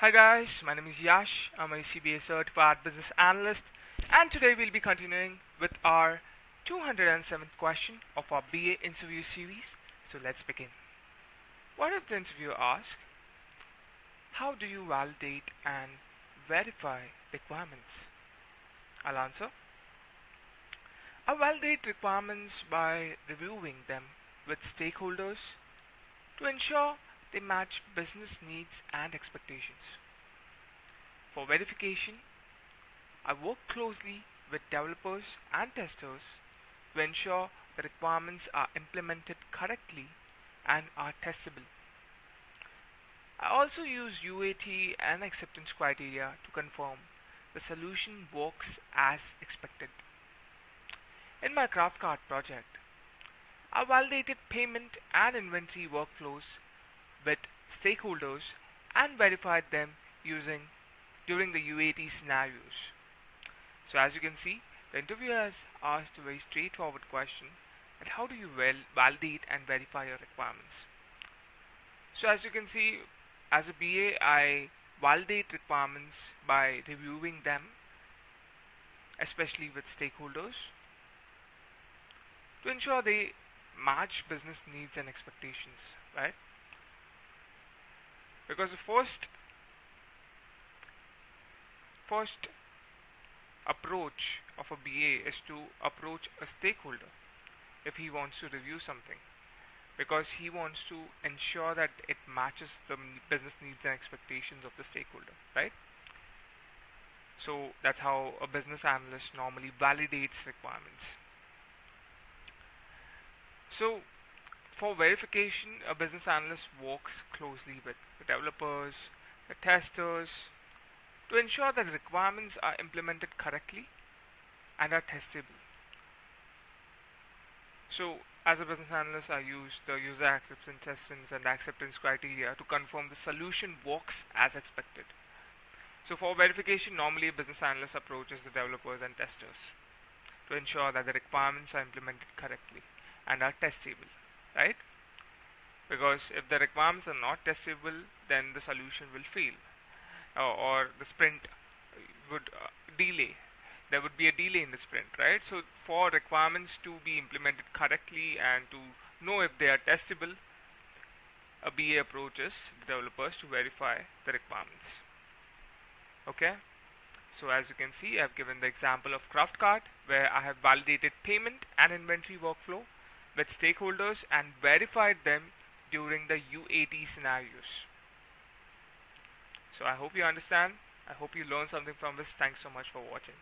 Hi guys, my name is Yash. I'm a ECBA certified business analyst, and today we'll be continuing with our 207th question of our BA interview series. So let's begin. What if the interviewer asks, how do you validate and verify requirements? I'll answer. I validate requirements by reviewing them with stakeholders to ensure they match business needs and expectations. For verification, I work closely with developers and testers to ensure the requirements are implemented correctly and are testable. I also use UAT and acceptance criteria to confirm the solution works as expected. In my CraftCart project, I validated payment and inventory workflows with stakeholders and verified them using during the UAT scenarios. So as you can see, the interviewer has asked a very straightforward question that how do you validate and verify your requirements. So as you can see, as a BA, I validate requirements by reviewing them, especially with stakeholders, to ensure they match business needs and expectations, right? Because the first approach of a BA is to approach a stakeholder if he wants to review something, because he wants to ensure that it matches the business needs and expectations of the stakeholder, right? So that's how a business analyst normally validates requirements. So for verification, a business analyst works closely with the developers, the testers, to ensure that the requirements are implemented correctly and are testable. So as a business analyst, I use the user acceptance testings and the acceptance criteria to confirm the solution works as expected. So for verification, normally a business analyst approaches the developers and testers to ensure that the requirements are implemented correctly and are testable, right? Because if the requirements are not testable, then the solution will fail, or the sprint would delay. There would be a delay in the sprint, right? So for requirements to be implemented correctly and to know if they are testable, a BA approaches the developers to verify the requirements. Okay, so as you can see, I've given the example of CraftCart, where I have validated payment and inventory workflow with stakeholders and verified them during the UAT scenarios. So I hope you understand. I hope you learned something from this. Thanks so much for watching.